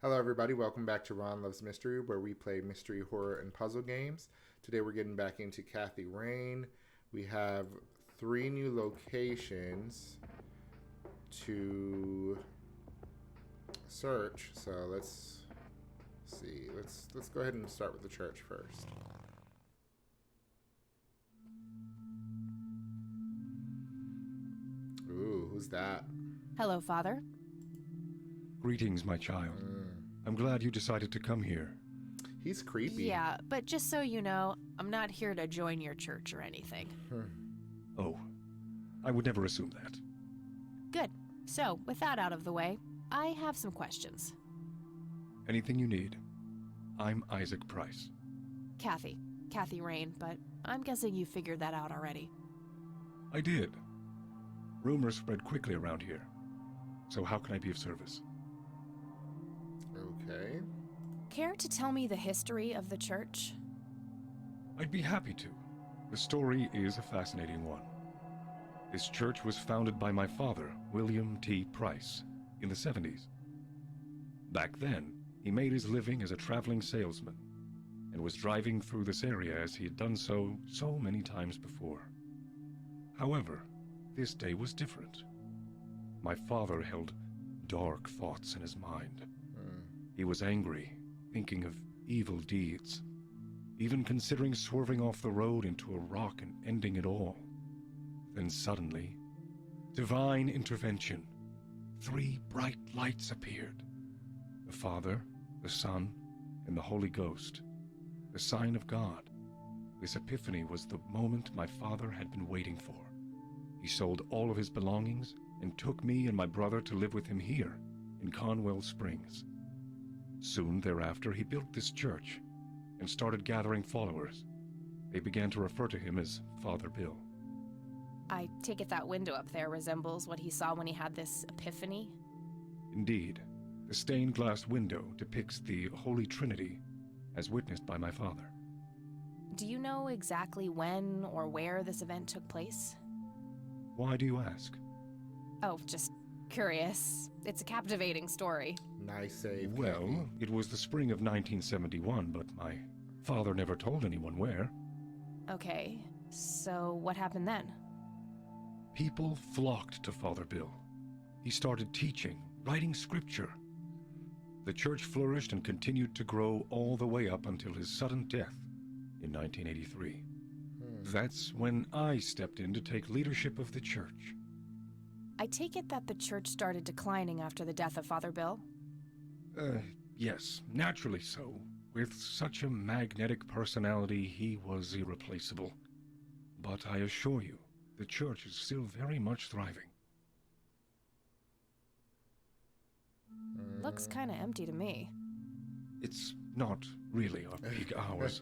Hello, everybody. Welcome back to Ron Loves Mystery, where we play mystery, horror, and puzzle games. Today, we're getting back into Kathy Rain. We have 3 new locations to search. So let's see. Let's go ahead and start with the church first. Ooh, who's that? Hello, Father. Greetings, my child. I'm glad you decided to come here. He's creepy. Yeah, but just so you know, I'm not here to join your church or anything. Oh, I would never assume that. Good. So, with that out of the way, I have some questions. Anything you need. I'm Isaac Price. Kathy Rain, but I'm guessing you figured that out already. I did. Rumors spread quickly around here. So how can I be of service? Okay. Care to tell me the history of the church? I'd be happy to. The story is a fascinating one. This church was founded by my father, William T. Price, in the 70s. Back then, he made his living as a traveling salesman and was driving through this area as he had done so many times before. However, this day was different. My father held dark thoughts in his mind. He was angry, thinking of evil deeds, even considering swerving off the road into a rock and ending it all. Then suddenly, divine intervention. 3 bright lights appeared. The Father, the Son, and the Holy Ghost. The sign of God. This epiphany was the moment my father had been waiting for. He sold all of his belongings and took me and my brother to live with him here in Conwell Springs. Soon thereafter, he built this church and started gathering followers. They began to refer to him as Father Bill. I take it that window up there resembles what he saw when he had this epiphany? Indeed, the stained glass window depicts the Holy Trinity as witnessed by my father. Do you know exactly when or where this event took place? Why do you ask? Oh, just curious. It's a captivating story. Nice save. Well, Kathy. it was the spring of 1971, but my father never told anyone where. Okay, so what happened then? People flocked to Father Bill. He started teaching, writing scripture. The church flourished and continued to grow all the way up until his sudden death in 1983. That's when I stepped in to take leadership of the church. I take it that the church started declining after the death of Father Bill? Yes, naturally so. With such a magnetic personality, he was irreplaceable. But I assure you, the church is still very much thriving. Looks kinda empty to me. It's not really our peak hours.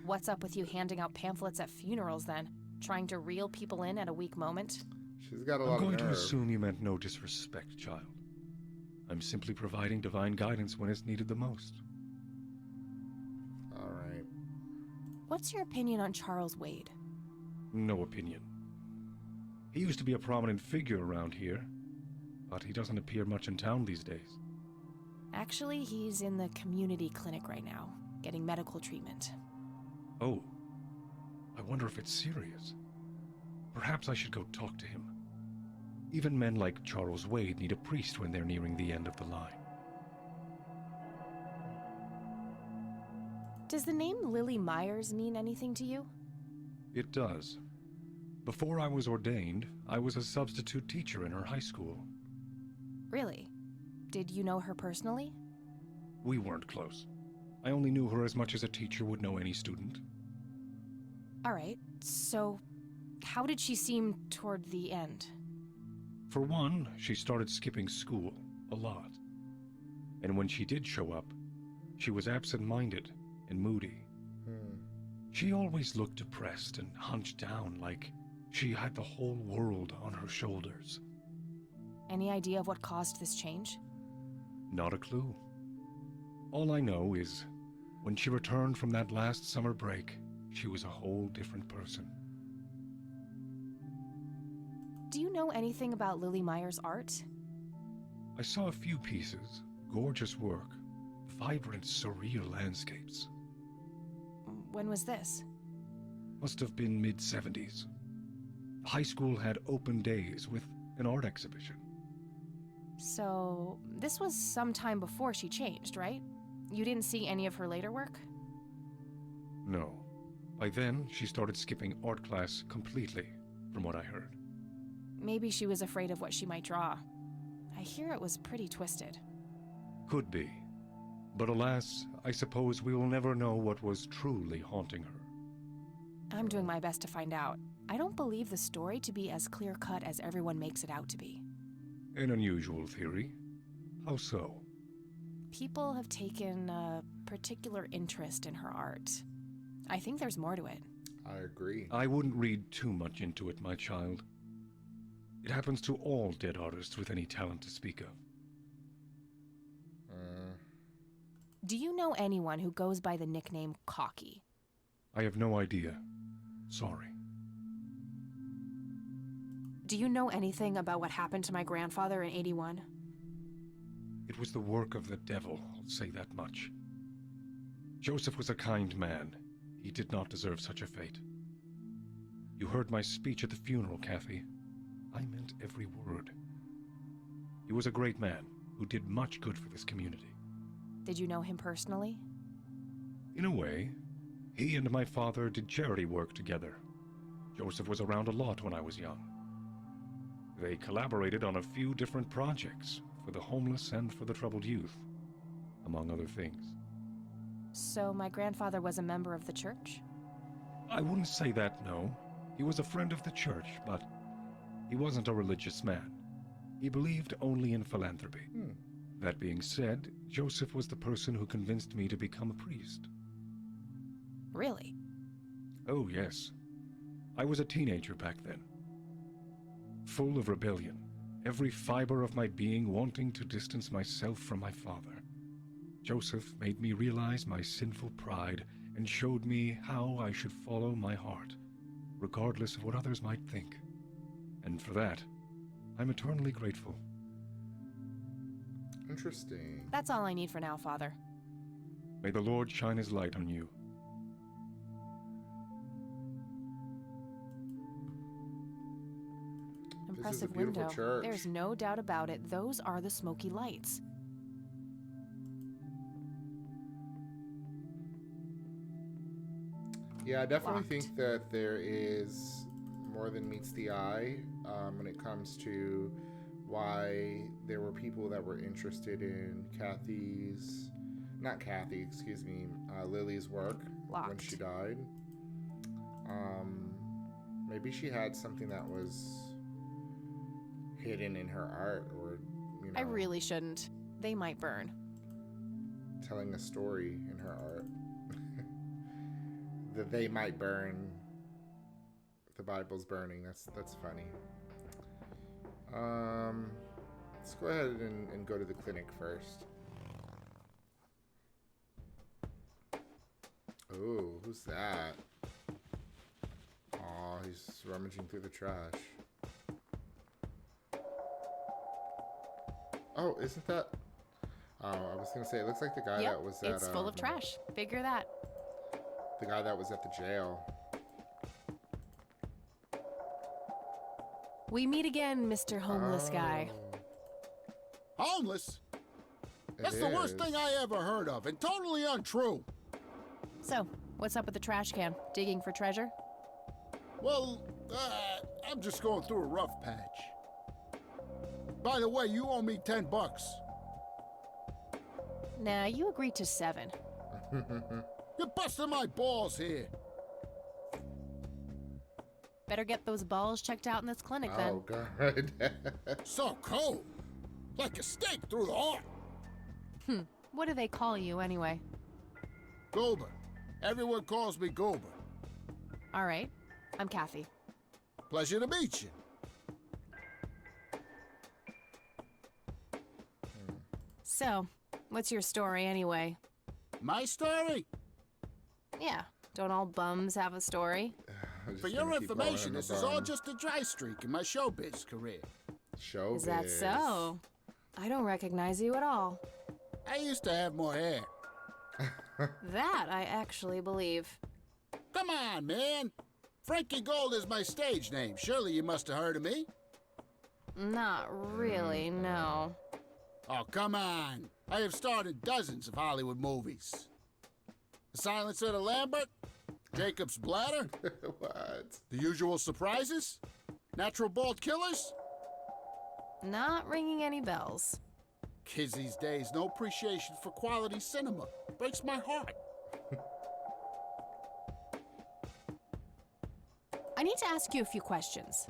What's up with you handing out pamphlets at funerals then? Trying to reel people in at a weak moment? She's got a I'm lot of going to nerve. assume you meant no disrespect, child. I'm simply providing divine guidance when it's needed the most. All right. What's your opinion on Charles Wade? No opinion. He used to be a prominent figure around here, but he doesn't appear much in town these days. Actually, he's in the community clinic right now, getting medical treatment. Oh, I wonder if it's serious. Perhaps I should go talk to him. Even men like Charles Wade need a priest when they're nearing the end of the line. Does the name Lily Myers mean anything to you? It does. Before I was ordained, I was a substitute teacher in her high school. Really? Did you know her personally? We weren't close. I only knew her as much as a teacher would know any student. Alright, so how did she seem toward the end? For one, she started skipping school a lot. And when she did show up, she was absent-minded and moody. She always looked depressed and hunched down like she had the whole world on her shoulders. Any idea of what caused this change? Not a clue. All I know is, when she returned from that last summer break, she was a whole different person. Do you know anything about Lily Myers' art? I saw a few pieces, Gorgeous work, vibrant, surreal landscapes. When was this? Must have been mid-70s. High school had open days with an art exhibition. So, this was some time before she changed, right? You didn't see any of her later work? No. By then, she started skipping art class completely, from what I heard. Maybe she was afraid of what she might draw. I hear it was pretty twisted. Could be. But alas, I suppose we will never know what was truly haunting her. I'm doing my best to find out. I don't believe the story to be as clear-cut as everyone makes it out to be. An unusual theory. How so? People have taken a particular interest in her art. I think there's more to it. I agree. I wouldn't read too much into it, my child. It happens to all dead artists with any talent to speak of. Do you know anyone who goes by the nickname Cocky? I have no idea. Sorry. Do you know anything about what happened to my grandfather in '81? It was the work of the devil, I'll say that much. Joseph was a kind man. He did not deserve such a fate. You heard my speech at the funeral, Kathy. I meant every word. He was a great man who did much good for this community. Did you know him personally? In a way, he and my father did charity work together. Joseph was around a lot when I was young. They collaborated on a few different projects for the homeless and for the troubled youth, among other things. So my grandfather was a member of the church? I wouldn't say that, no. He was a friend of the church, but he wasn't a religious man. He believed only in philanthropy. That being said, Joseph was the person who convinced me to become a priest. Really? Oh, yes. I was a teenager back then. Full of rebellion, every fiber of my being wanting to distance myself from my father. Joseph made me realize my sinful pride and showed me how I should follow my heart, regardless of what others might think. And for that, I'm eternally grateful. Interesting. That's all I need for now, Father. May the Lord shine his light on you. Impressive beautiful window. church. There's no doubt about it. Those are the smoky lights. Yeah, I definitely Locked. think that there is more than meets the eye when it comes to why there were people that were interested in Lily's work when Locked. she died. Maybe she had something that was hidden in her art, or, you know, I really shouldn't. They might burn. telling a story in her art. That they might burn. The Bible's burning. That's funny. Let's go ahead and go to the clinic first. Oh, who's that? Aw, he's rummaging through the trash. Oh, isn't that... Oh, I was going to say, it looks like the guy Yep, that was at... it's full of trash. Figure that. The guy that was at the jail. We meet again, Mr. Homeless Guy. Homeless? It That's the worst is. thing I ever heard of, and totally untrue. So, what's up with the trash can? Digging for treasure? Well, I'm just going through a rough patch. By the way, you owe me $10. Nah, you agreed to 7. You're busting my balls here. Better get those balls checked out in this clinic then. Oh, God. So cold. Like a stake through the heart. What do they call you anyway? Goober. Everyone calls me Goober. All right, I'm Kathy. Pleasure to meet you. So, what's your story anyway? My story? Yeah, don't all bums have a story? I'm just For gonna your keep calling information, him a this is all bum. just a dry streak in my showbiz career. Showbiz. Is that so? I don't recognize you at all. I used to have more hair. That I actually believe. Come on, man. Frankie Gold is my stage name. Surely you must have heard of me. Not really, no. Oh, come on. I have starred in dozens of Hollywood movies. The Silence of the Lambert? Jacob's Bladder? What? The Usual Surprises? Natural Born Killers? Not ringing any bells. Kids these days, no appreciation for quality cinema. Breaks my heart. I need to ask you a few questions.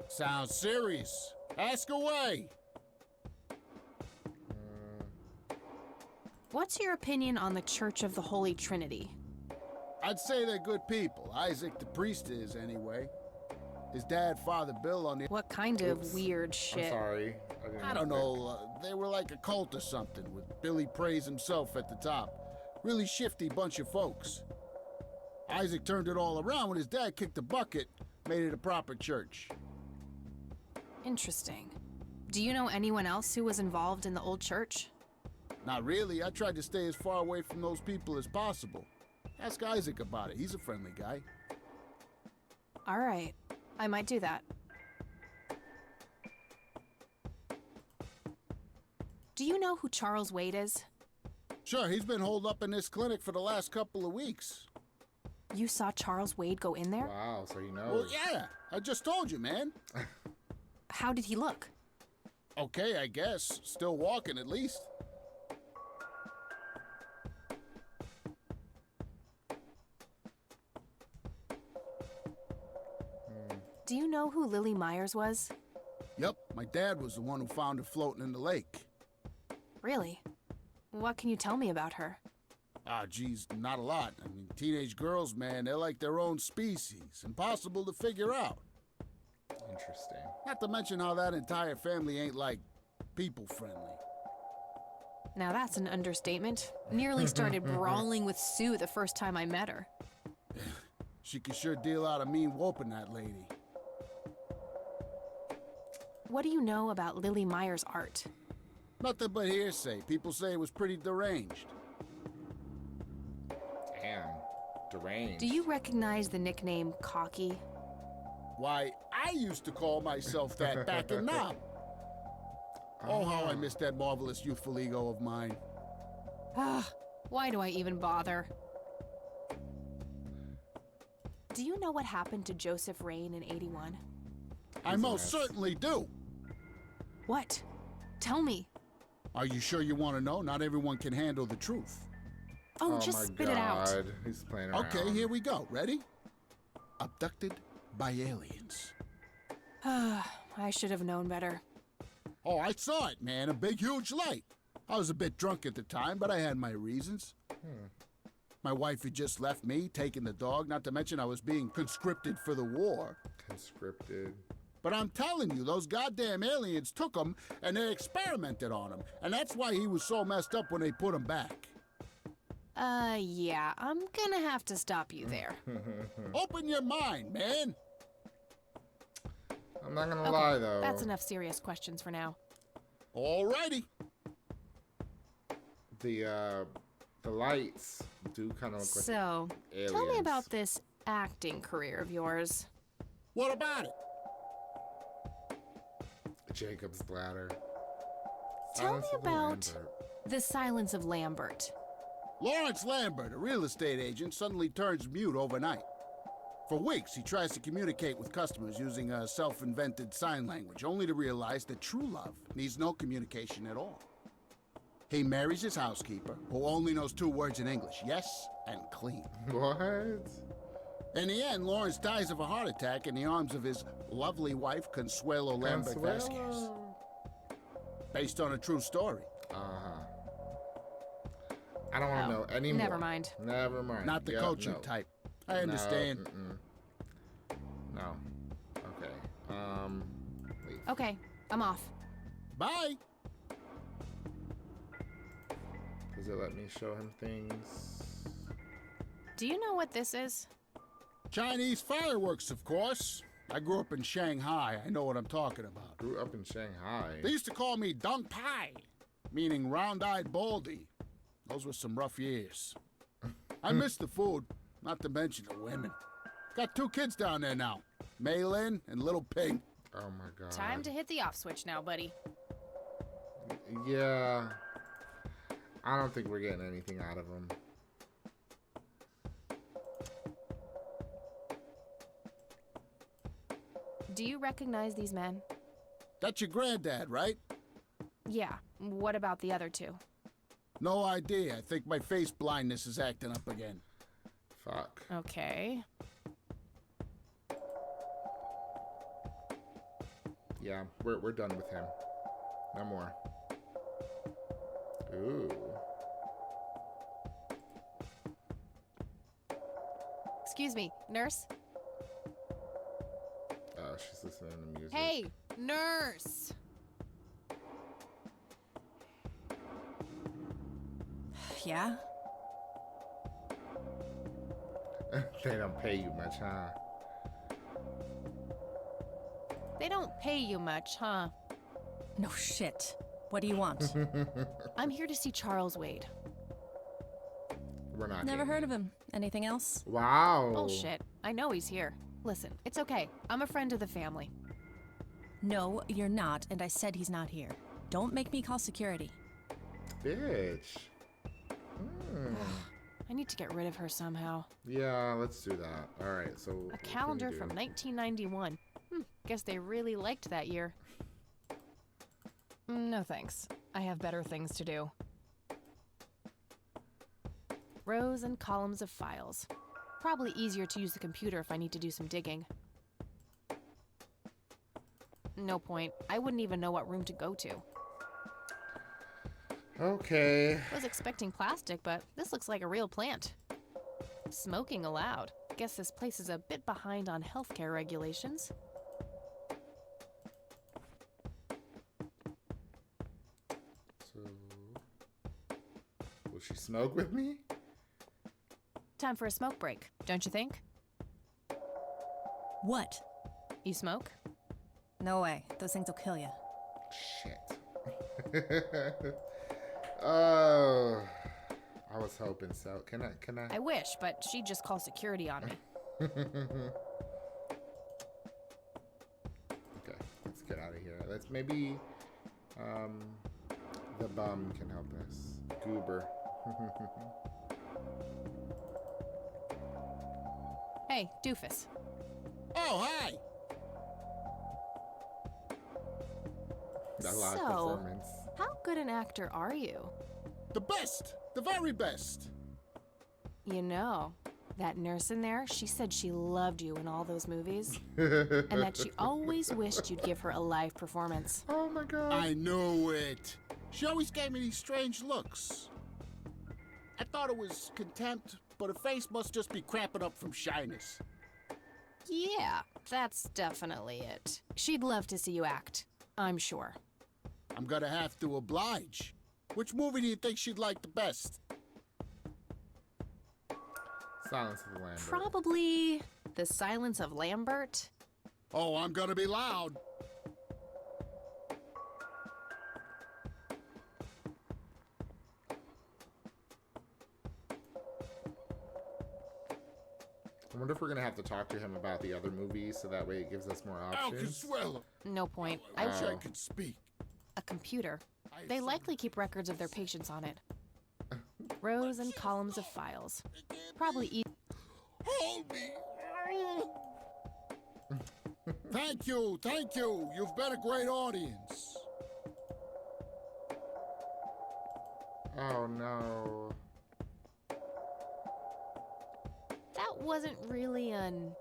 Sounds serious. Ask away. What's your opinion on the Church of the Holy Trinity? I'd say they're good people. Isaac the priest is, anyway. His dad, Father Bill, on the... What kind of Oops. weird I'm shit? sorry. I don't know. They were like a cult or something, with Billy Praise himself at the top. Really shifty bunch of folks. Isaac turned it all around when his dad kicked the bucket, made it a proper church. Interesting. Do you know anyone else who was involved in the old church? Not really. I tried to stay as far away from those people as possible. Ask Isaac about it. He's a friendly guy. All right. I might do that. Do you know who Charles Wade is? Sure, he's been holed up in this clinic for the last couple of weeks. You saw Charles Wade go in there? Wow, so he knows. Well, yeah. I just told you, man. How did he look? Okay, I guess. Still walking, at least. Do you know who Lily Myers was? Yep, my dad was the one who found her floating in the lake. Really? What can you tell me about her? Ah, geez, not a lot. I mean, teenage girls, man, they're like their own species. Impossible to figure out. Interesting. Not to mention how that entire family ain't, like, people-friendly. Now that's an understatement. Nearly started brawling with Sue the first time I met her. She can sure deal out a mean whooping, that lady. What do you know about Lily Myers' art? Nothing but hearsay. People say it was pretty deranged. Damn. Deranged. Do you recognize the nickname Cocky? Why, I used to call myself that back in Nam. Oh, how I miss that marvelous youthful ego of mine. Ah, why do I even bother? Do you know what happened to Joseph Rain in '81? I most certainly do. What? Tell me. Are you sure you want to know? Not everyone can handle the truth. Oh, my just spit it out. God. He's playing around. Okay, here we go. Ready? Abducted by aliens. I should have known better. Oh, I saw it, man. A big, huge light. I was a bit drunk at the time, but I had my reasons. My wife had just left me, taking the dog, not to mention I was being conscripted for the war. Conscripted. But I'm telling you, those goddamn aliens took him and they experimented on him. And that's why he was so messed up when they put him back. Yeah, I'm gonna have to stop you there. Open your mind, man. I'm not gonna Okay, lie though. that's enough serious questions for now. Alrighty. The lights do kind of look like So, aliens. tell me about this acting career of yours. What about it? Jacob's Bladder. Tell me Silence of the about Lambert. The Silence of Lambert. Lawrence Lambert, a real estate agent, suddenly turns mute overnight. For weeks, he tries to communicate with customers using a self-invented sign language, only to realize that true love needs no communication at all. He marries his housekeeper, who only knows 2 words in English, yes and clean. What? In the end, Lawrence dies of a heart attack in the arms of his lovely wife, Consuelo Lambert Vasquez. Consuelo. Based on a true story. I don't want to know anymore. Never mind. Never mind. Not the Yeah, coaching no. type. I understand. No. Okay. Leave. Okay, I'm off. Bye. Does it let me show him things? Do you know what this is? Chinese fireworks, of course. I grew up in Shanghai. I know what I'm talking about. Grew up in Shanghai. They used to call me Dong Pai, meaning round-eyed baldy. Those were some rough years. I miss the food, not to mention the women. Got 2 kids down there now, Maylin and little Ping. Oh my god. Time to hit the off switch now, buddy. Yeah. I don't think we're getting anything out of him. Do you recognize these men? That's your granddad, right? Yeah. What about the other 2? No idea. I think my face blindness is acting up again. Fuck. Okay. Yeah, we're done with him. No more. Ooh. Excuse me, nurse? Oh, she's listening to music. Hey, nurse! Yeah? They don't pay you much, huh? They don't pay you much, huh? No shit. What do you want? I'm here to see Charles Wade. We're not. Never getting heard it. of him. Anything else? Wow. Bullshit. I know he's here. Listen, it's okay. I'm a friend of the family. No, you're not, and I said he's not here. Don't make me call security. Bitch. I need to get rid of her somehow. Yeah, let's do that. All right, so A what can calendar you from do? 1991. Guess they really liked that year. No thanks. I have better things to do. Rows and columns of files. Probably easier to use the computer if I need to do some digging. No point. I wouldn't even know what room to go to. Okay. I was expecting plastic, but this looks like a real plant. Smoking allowed. Guess this place is a bit behind on healthcare regulations. So, will she smoke with me? Time for a smoke break, don't you think? What? You smoke? No way. Those things will kill you. Shit. Oh, I was hoping so. Can I? I wish, but she'd just call security on me. Okay, let's get out of here. Let's maybe, the bum can help us. Goober. Hey, doofus. Oh, hi! That last So- performance. How good an actor are you? The best! The very best! You know, that nurse in there, she said she loved you in all those movies. And that she always wished you'd give her a live performance. Oh my god. I knew it. She always gave me these strange looks. I thought it was contempt, but her face must just be cramping up from shyness. Yeah, that's definitely it. She'd love to see you act, I'm sure. I'm gonna have to oblige. Which movie do you think she'd like the best? Silence of the Lambert. Probably The Silence of Lambert. Oh, I'm gonna be loud. I wonder if we're gonna have to talk to him about the other movies, so that way it gives us more options. Alcaswell. No point. I wish I Oh. could speak. A computer. They likely keep records of their patients on it. Rows and columns of files. Probably Hold me. Thank you, thank you. You've been a great audience. Oh no. That wasn't really an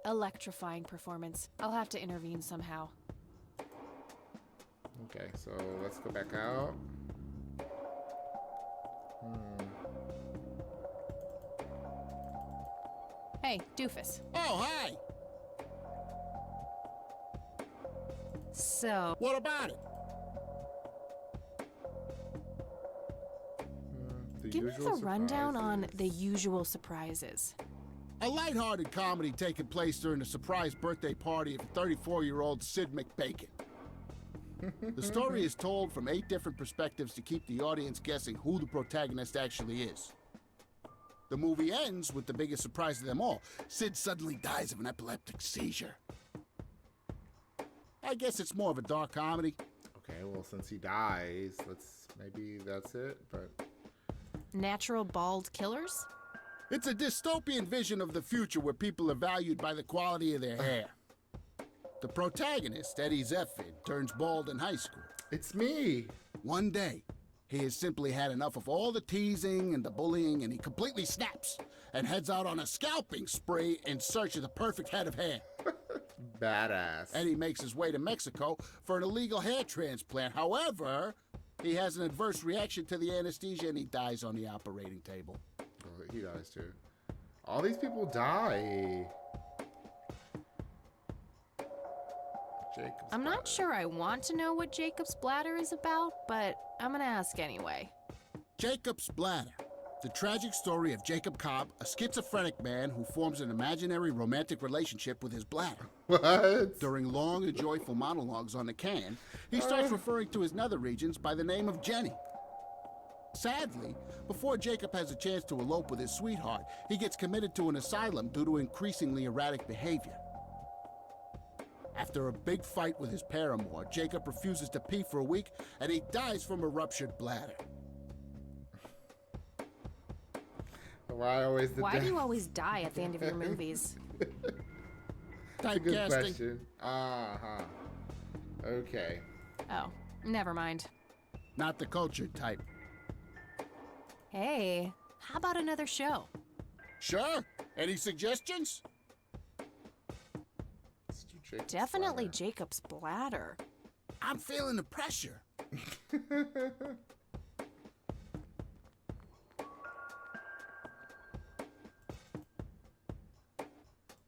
electrifying performance. I'll have to intervene somehow. Okay, so let's go back out. Hey, doofus. Oh, hi. So, What about it? The give me the usual rundown on surprises. the usual surprises. A lighthearted comedy taking place during the surprise birthday party of 34-year-old Sid McBacon. The story is told from 8 different perspectives to keep the audience guessing who the protagonist actually is. The movie ends with the biggest surprise of them all. Sid suddenly dies of an epileptic seizure. I guess it's more of a dark comedy. Okay, well, since he dies, maybe that's it, but... Natural bald killers? It's a dystopian vision of the future where people are valued by the quality of their hair. The protagonist, Eddie Zephyr, turns bald in high school. It's me! One day, he has simply had enough of all the teasing and the bullying, and he completely snaps and heads out on a scalping spree in search of the perfect head of hair. Badass. Eddie makes his way to Mexico for an illegal hair transplant. However, he has an adverse reaction to the anesthesia and he dies on the operating table. Oh, he dies too. All these people die. Jacob's I'm not bladder. sure I want to know what Jacob's bladder is about, but I'm gonna ask anyway. Jacob's Bladder. The tragic story of Jacob Cobb, a schizophrenic man who forms an imaginary romantic relationship with his bladder. What? During long and joyful monologues on the can, he starts referring to his nether regions by the name of Jenny. Sadly, before Jacob has a chance to elope with his sweetheart, he gets committed to an asylum due to increasingly erratic behavior. After a big fight with his paramour, Jacob refuses to pee for a week and he dies from a ruptured bladder. Why always the Why do you always die at the end of your movies? Good Typecasting. question. Uh-huh. Okay. Oh, never mind. Not the cultured type. Hey, how about another show? Sure. Any suggestions? Let's do Jacob's Definitely bladder. Jacob's bladder. I'm feeling the pressure.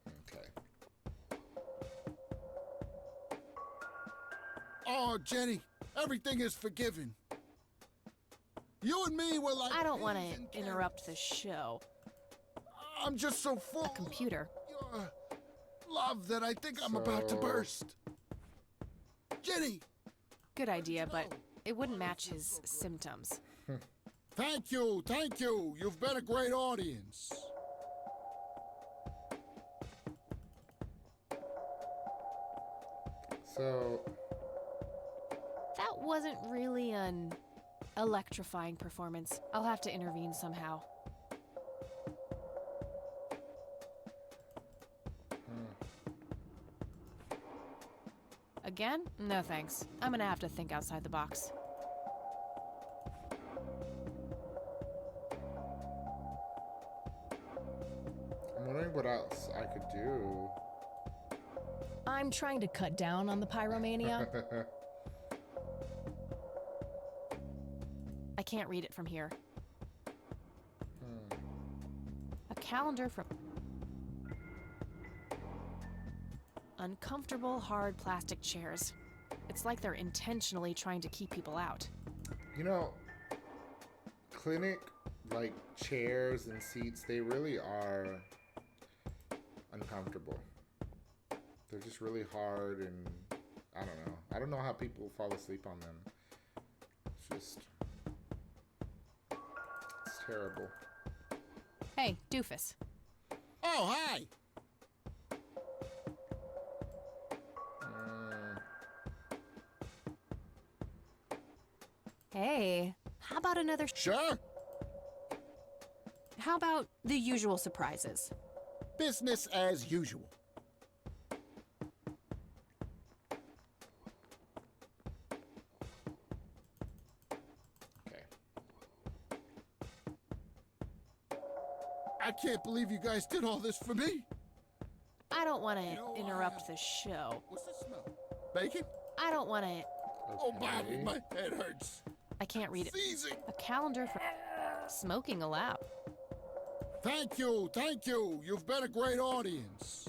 Okay. Oh, Jenny, everything is forgiven. You and me were like... I don't want peas and to interrupt the show. carrots. I'm just so full A computer. of your love that I think I'm about to So- burst. Jenny, Good idea, but it wouldn't match his symptoms. thank you, thank you. You've been a great audience. So, That wasn't really an electrifying performance. I'll have to intervene somehow. Again? No thanks. I'm gonna have to think outside the box. I'm wondering what else I could do. I'm trying to cut down on the pyromania. I can't read it from here. A calendar from... Uncomfortable, hard plastic chairs. It's like they're intentionally trying to keep people out. You know, clinic, like, chairs and seats, they really are uncomfortable. They're just really hard and I don't know. I don't know how people fall asleep on them. It's terrible. Hey, doofus. Oh, hi. Hey, how about another... Sure. How about the usual surprises? Business as usual. Okay. I can't believe you guys did all this for me. I don't want to know, interrupt the show. What's that smell? Bacon? I don't want to... Oh, Bobby, Okay. my head hurts. I can't read it. Seizing. A calendar for... Smoking allowed. Thank you, thank you. You've been a great audience.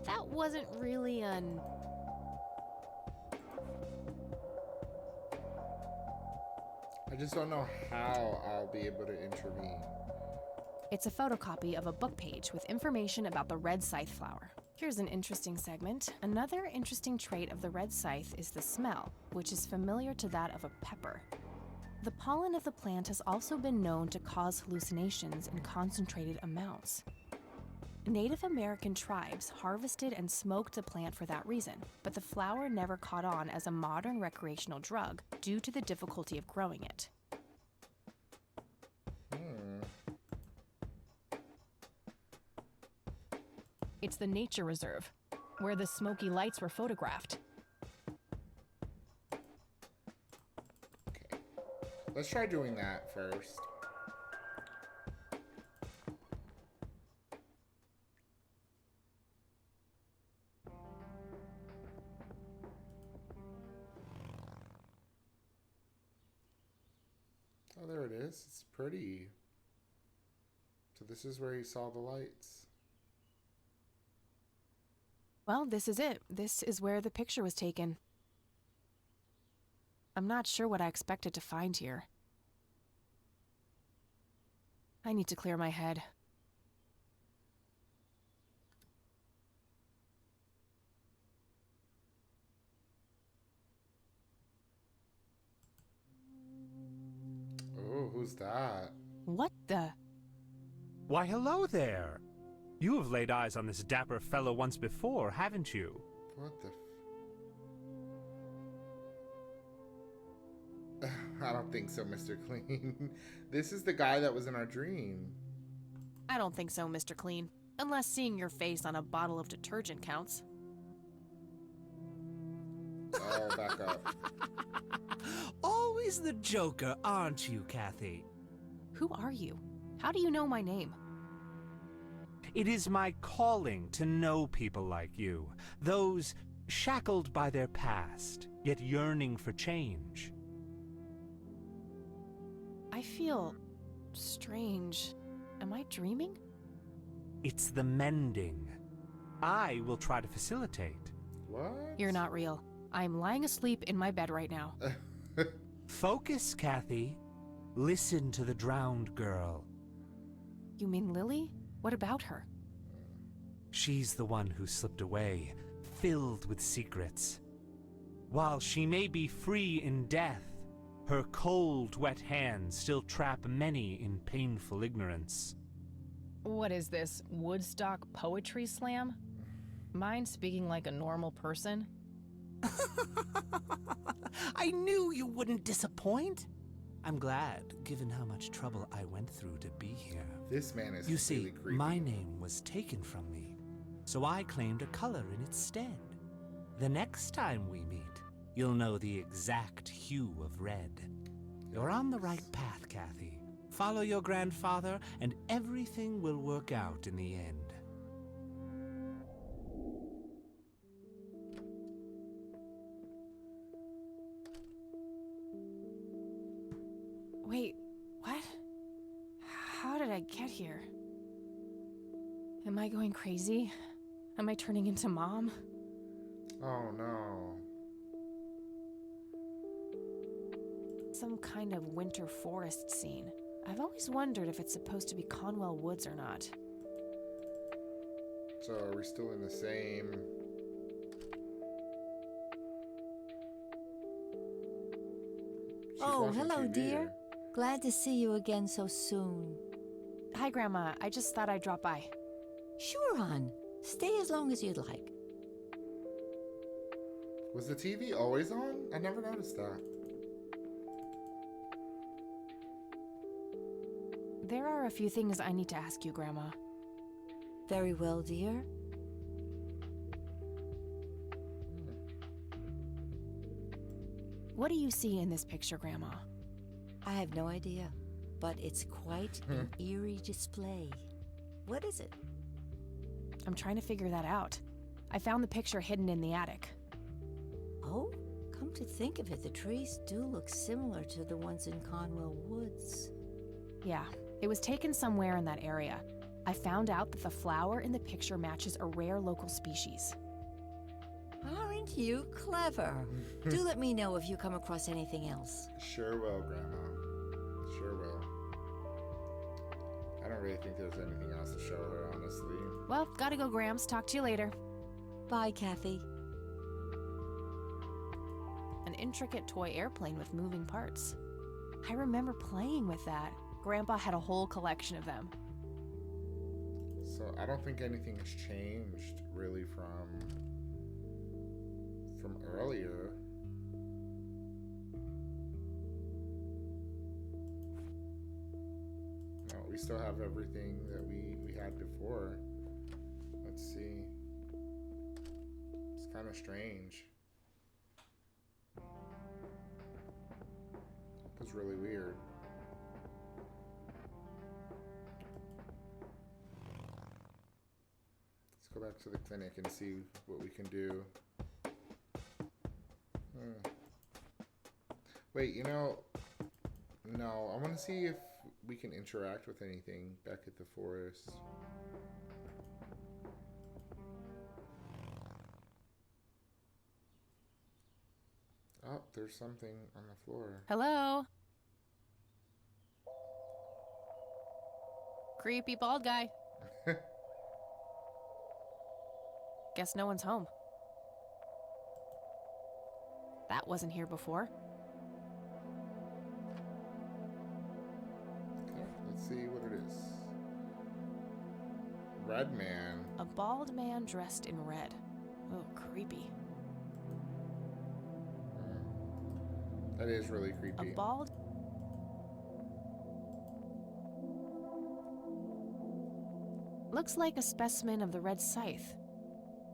That wasn't really an... I just don't know how I'll be able to intervene. It's a photocopy of a book page with information about the red scythe flower. Here's an interesting segment. Another interesting trait of the red scythe is the smell, which is familiar to that of a pepper. The pollen of the plant has also been known to cause hallucinations in concentrated amounts. Native American tribes harvested and smoked the plant for that reason, but the flower never caught on as a modern recreational drug due to the difficulty of growing it. It's the nature reserve, where the smoky lights were photographed. Okay. Let's try doing that first. Oh, there it is. It's pretty. So this is where he saw the lights. Well, this is it. This is where the picture was taken. I'm not sure what I expected to find here. I need to clear my head. Oh, who's that? What the? Why, hello there. You have laid eyes on this dapper fellow once before, haven't you? What the I don't think so, Mr. Clean. This is the guy that was in our dream. I don't think so, Mr. Clean. Unless seeing your face on a bottle of detergent counts. Oh, back up. Always the joker, aren't you, Kathy? Who are you? How do you know my name? It is my calling to know people like you, those shackled by their past, yet yearning for change. I feel strange. Am I dreaming? It's the mending. I will try to facilitate. What? You're not real. I'm lying asleep in my bed right now. Focus, Kathy. Listen to the drowned girl. You mean Lily? What about her? She's the one who slipped away, filled with secrets. While she may be free in death, her cold, wet hands still trap many in painful ignorance. What is this, Woodstock poetry slam? Mind speaking like a normal person? I knew you wouldn't disappoint. I'm glad, given how much trouble I went through to be here. This man is You really see, creepy. my name was taken from me, so I claimed a color in its stead. The next time we meet, you'll know the exact hue of red. You're on the right path, Kathy. Follow your grandfather, and everything will work out in the end. Wait, what? How did I get here? Am I going crazy? Am I turning into Mom? Oh no. Some kind of winter forest scene. I've always wondered if it's supposed to be Conwell Woods or not. So are we still in the same... She's Oh, watching hello, TV dear. here. Glad to see you again so soon. Hi, Grandma. I just thought I'd drop by. Sure, hon. Stay as long as you'd like. Was the TV always on? I never noticed that. There are a few things I need to ask you, Grandma. Very well, dear. What do you see in this picture, Grandma? I have no idea, but it's quite an eerie display. What is it? I'm trying to figure that out. I found the picture hidden in the attic. Oh, come to think of it, the trees do look similar to the ones in Conwell Woods. Yeah, it was taken somewhere in that area. I found out that the flower in the picture matches a rare local species. Aren't you clever? Do let me know if you come across anything else. Sure will, Grandma. Sure will. I don't really think there's anything else to show her, honestly. Well, gotta go, Grams. Talk to you later. Bye, Kathy. An intricate toy airplane with moving parts. I remember playing with that. Grandpa had a whole collection of them. So I don't think anything has changed really from earlier. No, we still have everything that we had before. Let's see. It's kind of strange. It's really weird. Let's go back to the clinic and see what we can do. Wait, you know, no, I want to see if we can interact with anything back at the forest. Oh, there's something on the floor. Hello? Creepy bald guy. Guess no one's home. That wasn't here before. Okay, let's see what it is. Red man. A bald man dressed in red. Oh, creepy. That is really A creepy. bald... Looks like a specimen of the red scythe.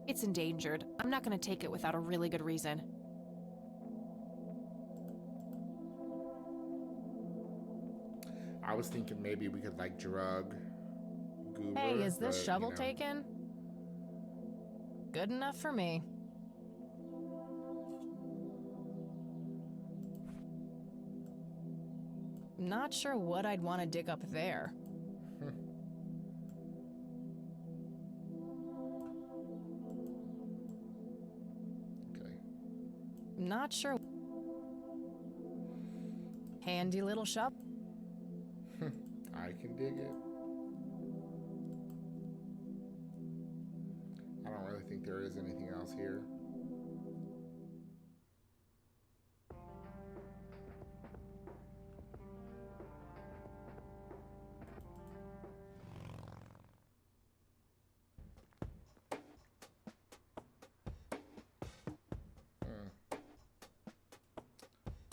It's endangered. I'm not gonna take it without a really good reason. I was thinking maybe we could like drug Goober. Hey, is this but, shovel you know, taken? Good enough for me. Not sure what I'd want to dig up there. Okay. Not sure. Handy little shovel. I can dig it. I don't really think there is anything else here.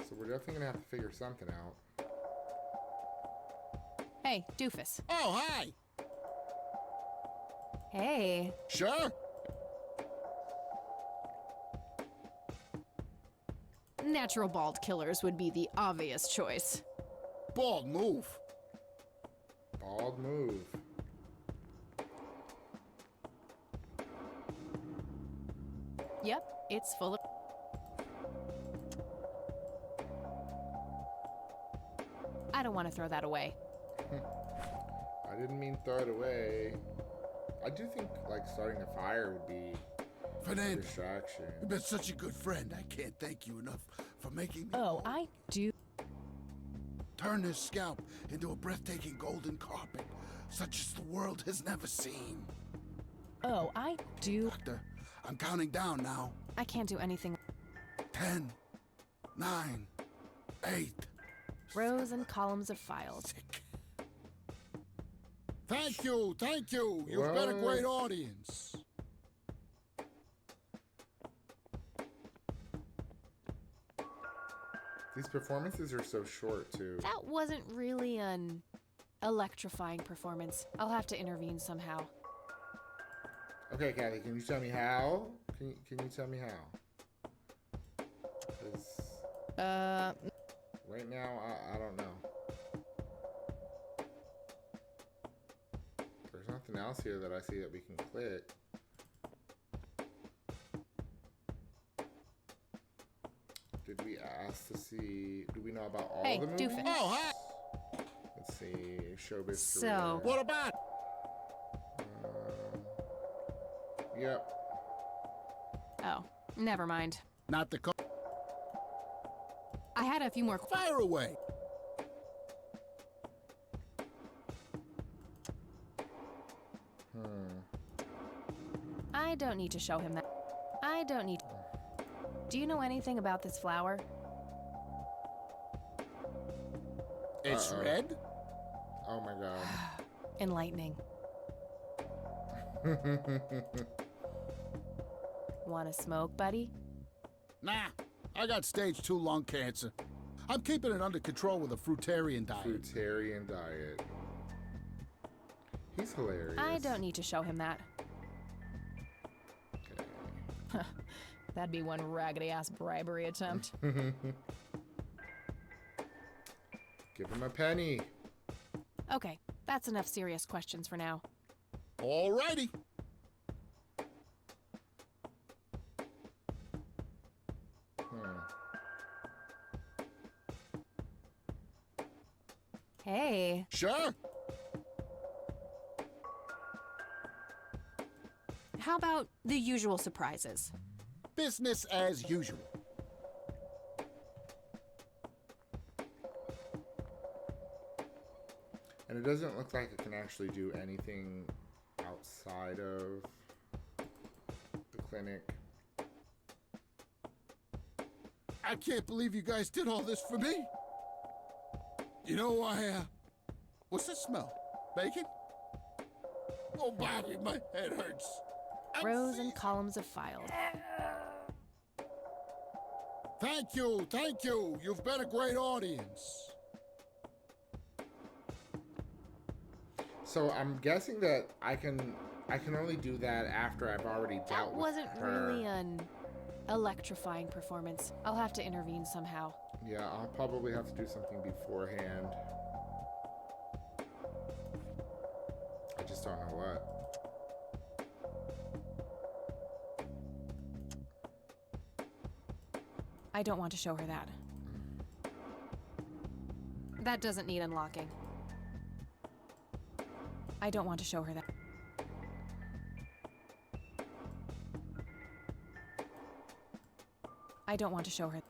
So we're definitely gonna have to figure something out. Hey, doofus. Oh, hi! Hey. Sure? Natural bald killers would be the obvious choice. Bald move. Bald move. Yep, it's full of... I don't want to throw that away. I didn't mean throw it away. I do think like starting a fire would be a Fernando, distraction. you've been such a good friend. I can't thank you enough for making me Oh, I do... turn this scalp into a breathtaking golden carpet, such as the world has never seen. Oh, I do... Doctor, I'm counting down now. I can't do anything. 10, 9, 8. Rows and columns of files. Sick. Thank you, thank you. You've been a What? great audience. These performances are so short too. That wasn't really an electrifying performance. I'll have to intervene somehow. Okay, Kathy, can you tell me how? Can you tell me how? 'Cause right now, I don't know. There's nothing else here that I see that we can click. Did we ask to see? Do we know about all Hey, the movies? doofus. Oh, hi. Let's see. Showbiz So- career. What about? Yep. Oh, never mind. Not the car. I had a few more... Fire away. I don't need to show him that. I don't need. Do you know anything about this flower? It's red? Oh my god. Enlightening. Want to smoke, buddy? Nah, I got stage 2 lung cancer. I'm keeping it under control with a fruitarian diet. Fruitarian diet. He's hilarious. I don't need to show him that. Okay. That'd be one raggedy-ass bribery attempt. Give him a penny. Okay, that's enough serious questions for now. Alrighty. Hey. Sure. How about the usual surprises? Business as usual. And it doesn't look like it can actually do anything outside of the clinic. I can't believe you guys did all this for me. You know, what's that smell? Bacon? Oh, Bobby, my head hurts. Rows and columns of files. Thank you, thank you. You've been a great audience. So I'm guessing that I can only do that after I've already dealt That with wasn't her. really an electrifying performance. I'll have to intervene somehow. Yeah, I'll probably have to do something beforehand. I just don't know what. I don't want to show her that. That doesn't need unlocking. I don't want to show her that. I don't want to show her.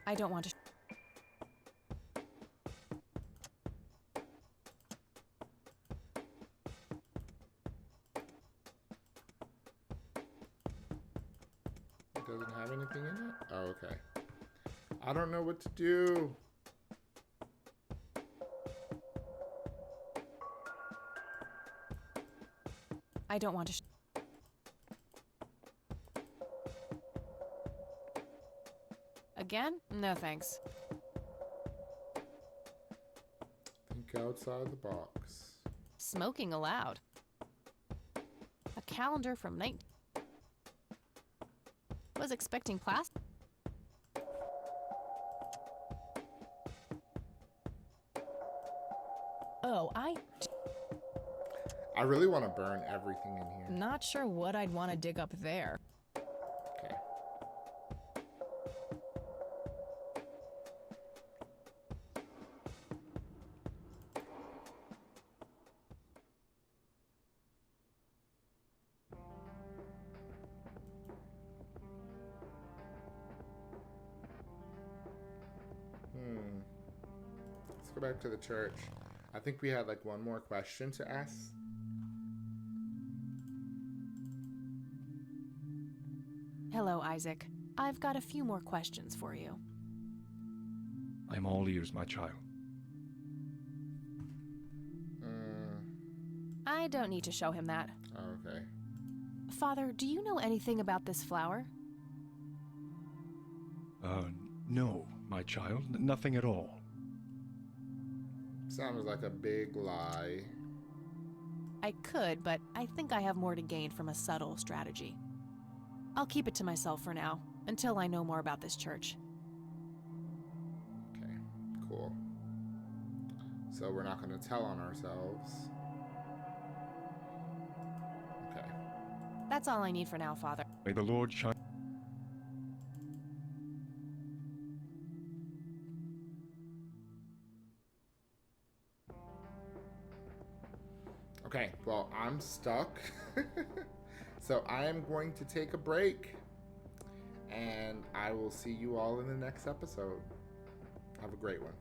I don't want to. It doesn't have anything in it? Oh, okay. I don't know what to do. I don't want to. Again? No thanks. Think outside the box. Smoking allowed. A calendar from 19. Was expecting plastic. Oh, I really want to burn everything in here. Not sure what I'd want to dig up there. Okay. Let's go back to the church. I think we had like one more question to ask. Hello, Isaac. I've got a few more questions for you. I'm all ears, my child. I don't need to show him that. Oh, okay. Father, do you know anything about this flower? No, my child. Nothing at all. Sounded like a big lie. I could, but I think I have more to gain from a subtle strategy. I'll keep it to myself for now, until I know more about this church. Okay, cool. So we're not going to tell on ourselves. Okay. That's all I need for now, Father. May the Lord shine. Okay, well, I'm stuck. So I am going to take a break. And I will see you all in the next episode. Have a great one.